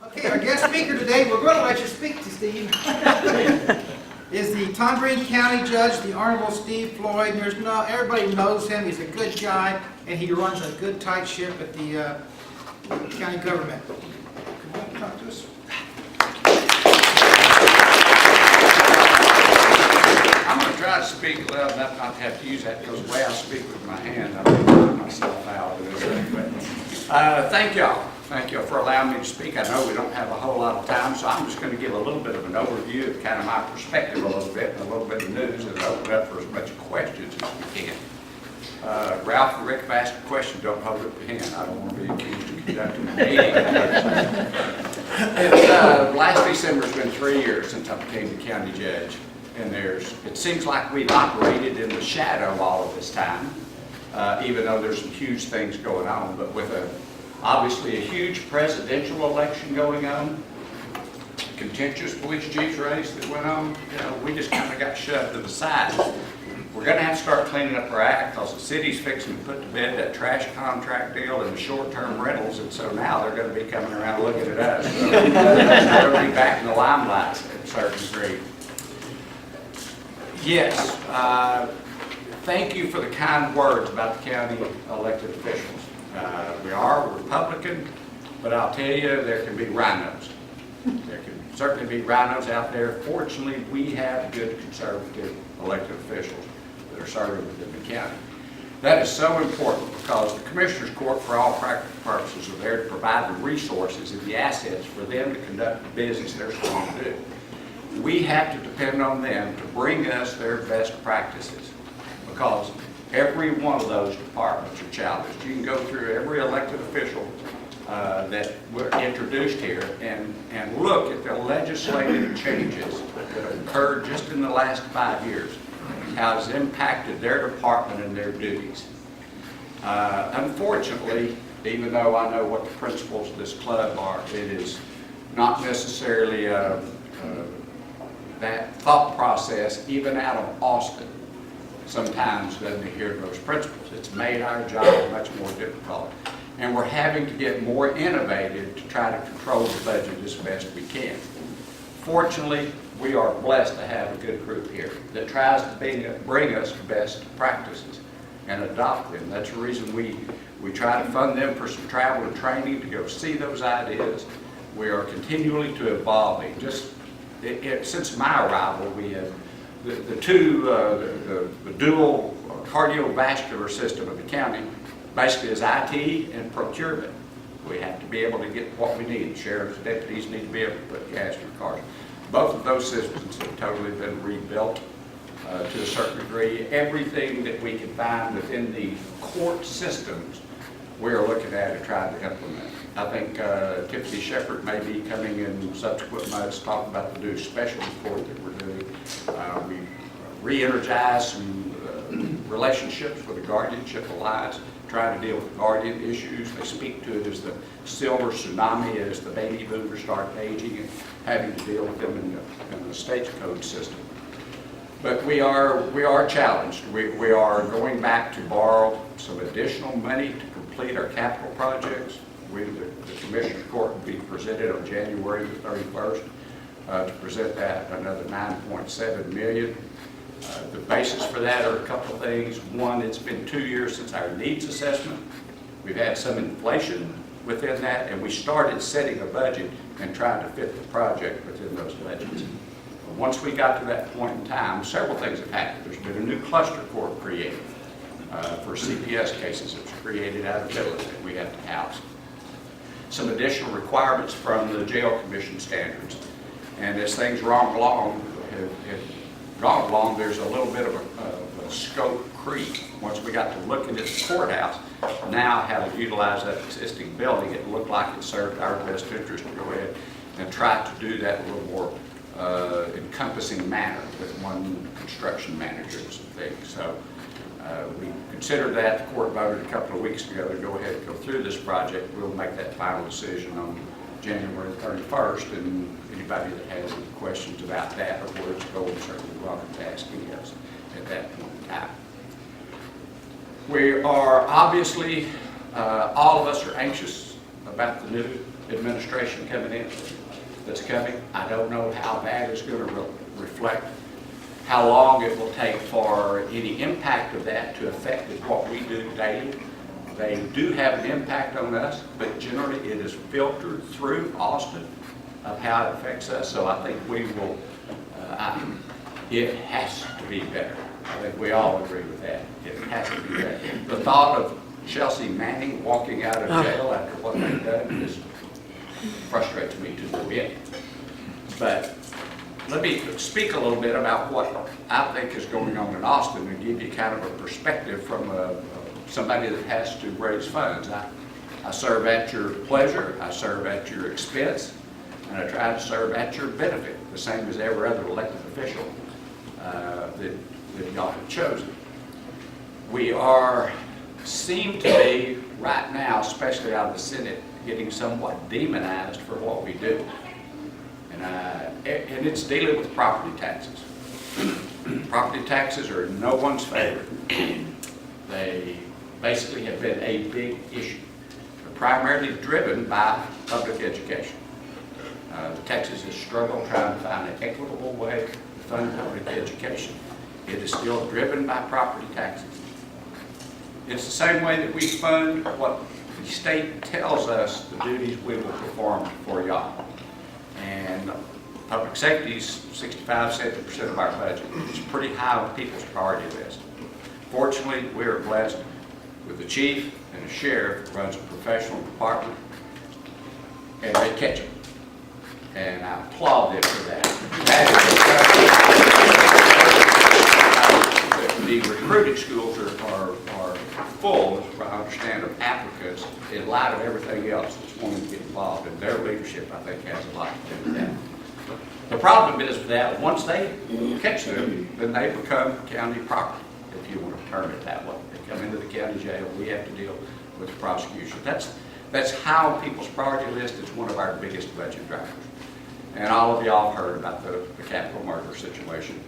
Okay, our guest speaker today, we're going to let you speak to Steve, is the Pachyderm County Judge, the Honorable Steve Floyd. Everybody knows him. He's a good guy, and he runs a good tight ship at the county government. Come on, talk to us. I'm going to try to speak loud enough not to have to use that, because the way I speak with my hand, I'm burning myself out. Thank y'all. Thank you for allowing me to speak. I know we don't have a whole lot of time, so I'm just going to give a little bit of an overview of kind of my perspective a little bit, and a little bit of news, and open up for as much questions as we can. Ralph and Rick, if I ask a question, don't hold up the hand. I don't want to be accused of conducting a meeting. Last December has been 3 years since I became the county judge, and it seems like we've operated in the shadow all of this time, even though there's some huge things going on, but with obviously a huge presidential election going on, contentious police chief's race that went on, we just kind of got shoved to the side. We're going to have to start cleaning up our act, because the city's fixing to put to bed that trash contract deal and the short-term rentals, and so now they're going to be coming around looking at us. So they're going to be back in the limelight to a certain degree. Yes, thank you for the kind words about the county elected officials. We are Republican, but I'll tell you, there can be rhinos. There can certainly be rhinos out there. Fortunately, we have good conservative elected officials that are serving within the county. That is so important, because the Commissioners Court, for all practical purposes, are there to provide the resources and the assets for them to conduct the business they're supposed to do. We have to depend on them to bring us their best practices, because every one of those departments are challenged. You can go through every elected official that were introduced here and look at the legislative changes that have occurred just in the last 5 years, how it's impacted their department and their duties. Unfortunately, even though I know what the principles of this club are, it is not necessarily that thought process, even out of Austin, sometimes doesn't adhere to those principles. It's made our job much more difficult. And we're having to get more innovative to try to control the budget as best we can. Fortunately, we are blessed to have a good group here that tries to bring us best practices and adopt them. That's the reason we try to fund them for some travel and training to go see those ideas. We are continually to evolving. Since my arrival, we have the dual cardiovascular system of the county basically is IT and procurement. We have to be able to get what we need. Sheriff's deputies need to be able to put gas in their cars. Both of those systems have totally been rebuilt to a certain degree. Everything that we can find within the court systems, we're looking at and trying to implement. I think Tiffany Shepard may be coming in subsequent months to talk about the new special report that we're doing. We re-energized some relationships with the Guardianship Alliance, trying to deal with guardian issues. They speak to it as the silver tsunami as the baby boomers start aging and having to deal with them in the stagecoach system. But we are challenged. We are going back to borrow some additional money to complete our capital projects. The Commissioners Court will be presented on January the 31st to present that another $9.7 million. The basis for that are a couple of things. One, it's been 2 years since our needs assessment. We've had some inflation within that, and we started setting a budget and trying to fit the project within those budgets. Once we got to that point in time, several things have happened. There's been a new cluster court created for CPS cases. It was created out of Phillips that we have to house. Some additional requirements from the jail commission standards. And as things have gone along, there's a little bit of a scope creep. Once we got to looking at the courthouse, now how to utilize that existing building, it looked like it served our best interest to go ahead and try to do that in a little more encompassing manner with one construction manager and some things. So we considered that. The court voted a couple of weeks ago to go ahead and go through this project. We'll make that final decision on January 31st, and anybody that has any questions about that or where it's going is certainly welcome to asking us at that point in time. We are obviously, all of us are anxious about the new administration coming in that's coming. I don't know how that is going to reflect, how long it will take for any impact of that to affect what we do daily. They do have an impact on us, but generally it is filtered through Austin of how it affects us. So I think we will, it has to be better. I think we all agree with that. It has to be better. The thought of Chelsea Manning walking out of jail after what they've done just frustrates me to no end. But let me speak a little bit about what I think is going on in Austin and give you kind of a perspective from somebody that has to raise funds. I serve at your pleasure, I serve at your expense, and I try to serve at your benefit, the same as every other elected official that y'all have chosen. We seem to be, right now, especially out of the Senate, getting somewhat demonized for what we do. And it's dealing with property taxes. Property taxes are in no one's favor. They basically have been a big issue. They're primarily driven by public education. Texas has struggled trying to find an equitable way to fund public education. It is still driven by property taxes. It's the same way that we fund what the state tells us the duties we will perform for y'all. And public safety is 65–70% of our budget. It's pretty high on people's priority list. Fortunately, we are blessed with the chief and the sheriff who runs a professional department, and they catch them. And I applaud them for that. The recruiting schools are full, as I understand, of applicants in light of everything else that's wanting to get involved, and their leadership, I think, has a lot to do with that. The problem is that once they catch them, then they become county property, if you want to term it that way. They come into the county jail, we have to deal with the prosecution. That's how people's priority list is one of our biggest budget drivers. And all of y'all have heard about the capital murder situation.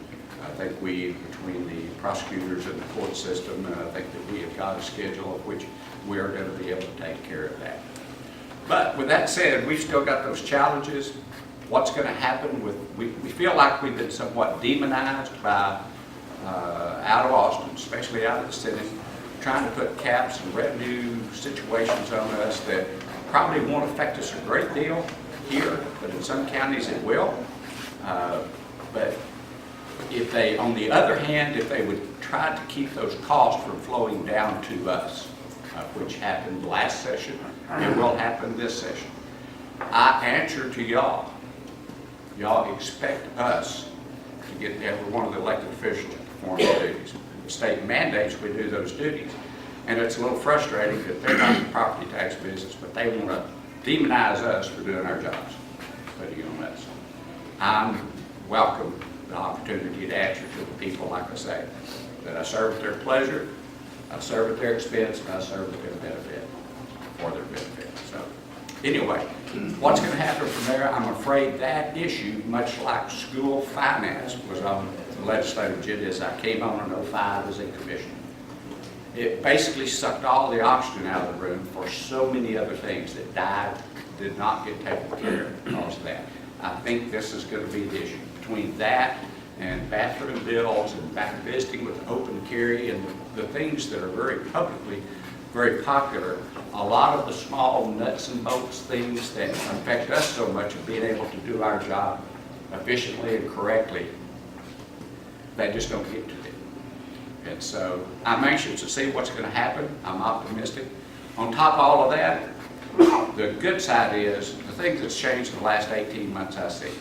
I think between the prosecutors and the court system, I think that we have got a schedule of which we are going to be able to take care of that. But with that said, we've still got those challenges. What's going to happen with, we feel like we've been somewhat demonized by, out of Austin, especially out of the Senate, trying to put caps and revenue situations on us that probably won't affect us a great deal here, but in some counties it will. But if they, on the other hand, if they would try to keep those costs from flowing down to us, which happened last session, it will happen this session. I answer to y'all. Y'all expect us to get every one of the elected officials to perform their duties. The state mandates we do those duties. And it's a little frustrating that they're not in the property tax business, but they want to demonize us for doing our jobs, putting on us. I welcome the opportunity to answer to the people, like I say, that I serve at their pleasure, I serve at their expense, and I serve at their benefit, for their benefit. So anyway, what's going to happen from there? I'm afraid that issue, much like school finance, was on the legislative agenda as I came on in 2005 as a commissioner. It basically sucked all the oxygen out of the room for so many other things that did not get taken care of because of that. I think this is going to be the issue. Between that and bathroom bills and back visiting with open carry and the things that are very publicly very popular, a lot of the small nuts and bolts things that affect us so much of being able to do our job efficiently and correctly, they just don't get to it. And so I'm anxious to see what's going to happen. I'm optimistic. On top of all of that, the good side is the thing that's changed in the last 18 months I see.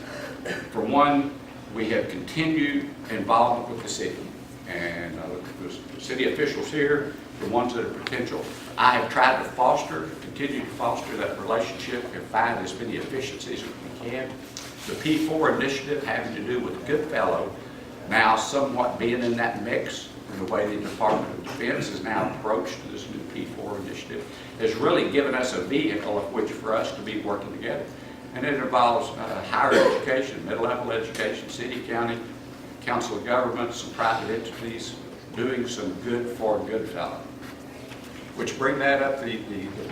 For one, we have continued involvement with the city. And the city officials here, the ones that are potential, I have tried to continue to foster that relationship and find as many efficiencies as we can. The P4 initiative having to do with Goodfellow, now somewhat being in that mix in the way the Department of Defense has now approached this new P4 initiative, has really given us a vehicle of which for us to be working together. And it involves higher education, middle-level education, city, county, council of governments, some private entities doing some good for Goodfellow. Which bring that up, the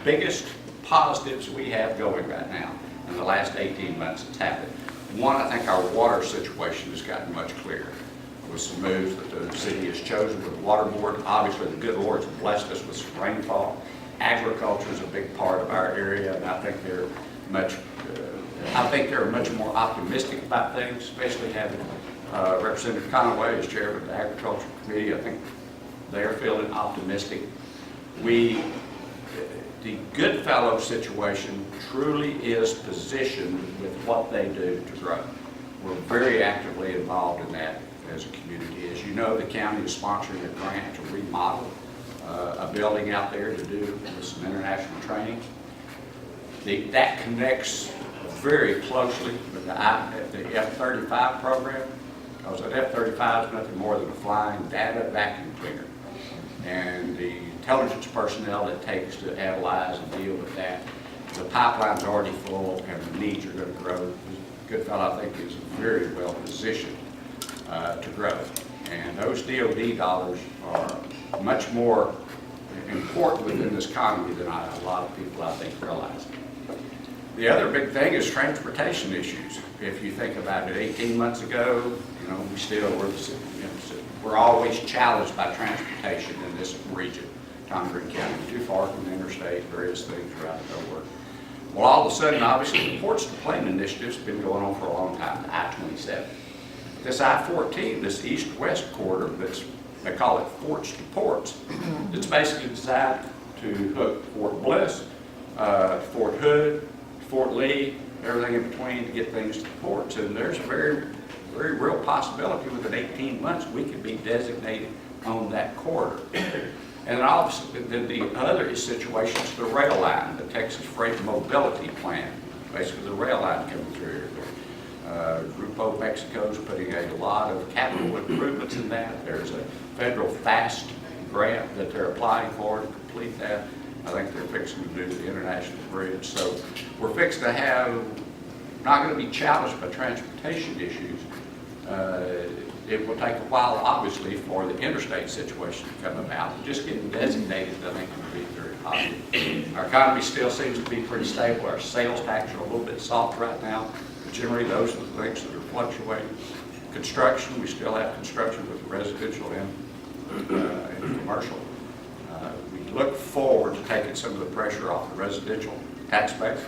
biggest positives we have going right now in the last 18 months that's happened. One, I think our water situation has gotten much clearer with some moves that the city has chosen with the water board. Obviously, the good Lord's blessed us with some rainfall. Agriculture is a big part of our area, and I think they're much more optimistic about things, especially having Representative Conaway as chair of the Agriculture Committee. I think they're feeling optimistic. The Goodfellow situation truly is positioned with what they do to grow. We're very actively involved in that as a community. As you know, the county is sponsoring a grant to remodel a building out there to do with some international training. That connects very closely with the F-35 program, because an F-35 is nothing more than a flying data vacuum cleaner. And the intelligence personnel it takes to analyze and deal with that, the pipeline's already full and the needs are going to grow. Goodfellow, I think, is very well positioned to grow. And those DOD dollars are much more important within this economy than a lot of people, I think, realize. The other big thing is transportation issues. If you think about it, 18 months ago, you know, we're always challenged by transportation in this region, Tom Green County, too far from the interstate, various things around the work. Well, all of a sudden, obviously, the Ports to Plain initiative's been going on for a long time, the I-27. This I-14, this east-west corridor, they call it Forts to Ports. It's basically designed to hook Fort Bliss, Fort Hood, Fort Lee, everything in between to get things to the ports. And there's a very, very real possibility within 18 months we could be designated on that corridor. And obviously, the other situation is the rail line, the Texas Freight Mobility Plan, basically the rail line coming through here. Grupo Mexico's putting a lot of capital improvements in that. There's a federal FAST grant that they're applying for to complete that. I think they're fixing to do the international bridge. So we're fixing to have, not going to be challenged by transportation issues. It will take a while, obviously, for the interstate situation to come about. Just getting designated, I think, would be very positive. Our economy still seems to be pretty stable. Our sales tax are a little bit soft right now. But generally, those are the things that are fluctuating. Construction, we still have construction with residential and commercial. We look forward to taking some of the pressure off the residential tax base.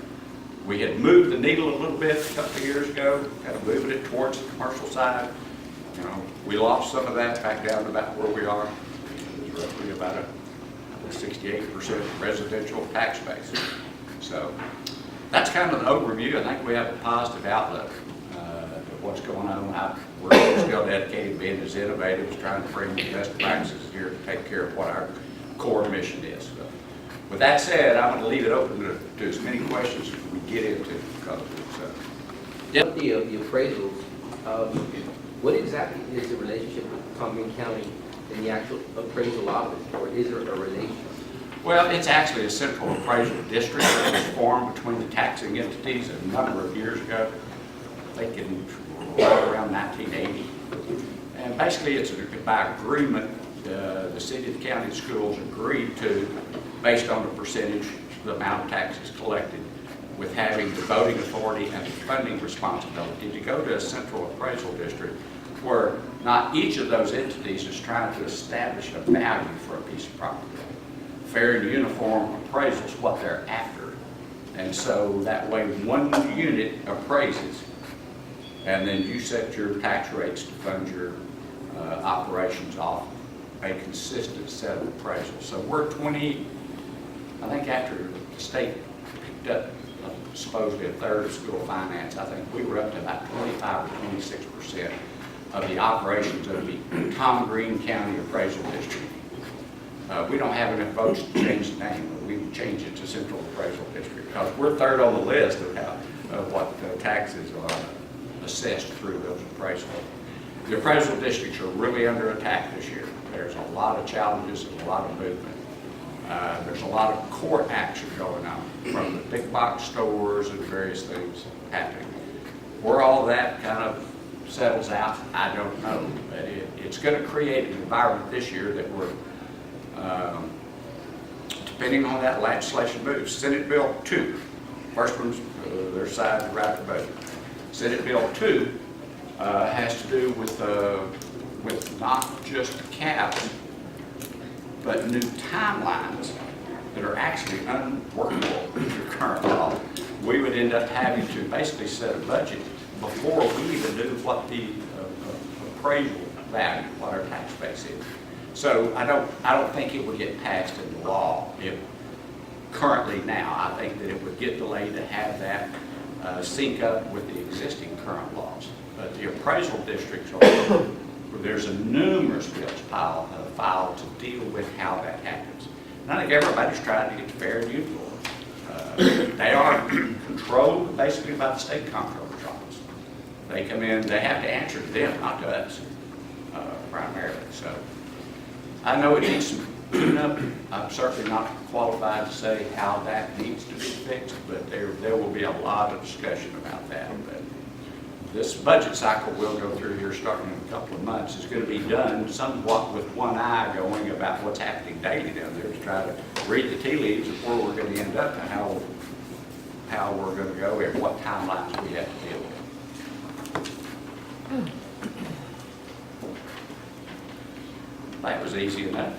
We had moved the needle a little bit a couple of years ago, kind of moving it towards the commercial side. You know, we lost some of that back down to about where we are. It's roughly about a 68% residential tax base. So that's kind of an overview. I think we have a positive outlook of what's going on. We're still dedicated to being as innovative as trying to bring the best practices here to take care of what our core mission is. So, with that said, I'm going to leave it open to as many questions as we get into. Because With the appraisals, what exactly is the relationship with Tom Green County and the actual appraisal office, or is there a relationship? Well, it's actually a central appraisal district that was formed between the taxing entities a number of years ago. I think in right around 1980. And basically, it's by agreement. The city, the county, schools agreed to, based on the percentage, the amount of taxes collected, with having the voting authority and the funding responsibility to go to a central appraisal district where not each of those entities is trying to establish a value for a piece of property. Fair and uniform appraisal is what they're after. And so that way one unit appraises, and then you set your tax rates to fund your operations off a consistent set of appraisals. So we're 20, I think after the state picked up supposedly a third of school finance, I think we were up to about 25 or 26% of the operations of the Tom Green County Appraisal District. We don't have enough votes to change the name, but we would change it to Central Appraisal District because we're third on the list of what taxes are assessed through those appraisals. The appraisal districts are really under attack this year. There's a lot of challenges and a lot of movement. There's a lot of court action going on from the big box stores and various things happening. Where all that kind of settles out, I don't know. But it's going to create an environment this year that we're, to depending on that legislation moves. Senate Bill 2, first one's their side to write the budget. Senate Bill 2 has to do with not just caps, but new timelines that are actually unworkable with your current law. We would end up having to basically set a budget before we even do what the appraisal value, what our tax base is. So I don't think it would get passed into law if currently now. I think that it would get delayed to have that sync up with the existing current laws. But the appraisal districts are, there's a numerous bills filed to deal with how that happens. And I think everybody's trying to get fair and equal. They are controlled basically by the state comptroller's office. They come in, they have to answer to them, not to us, primarily. So I know it needs some tune-up. I'm certainly not qualified to say how that needs to be fixed, but there will be a lot of discussion about that. But this budget cycle we'll go through here starting in a couple of months is going to be done somewhat with one eye going about what's happening daily down there to try to read the tea leaves of where we're going to end up and how we're going to go and what timelines we have to deal with. That was easy enough.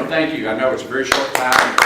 Thank you. I know it's a very short time.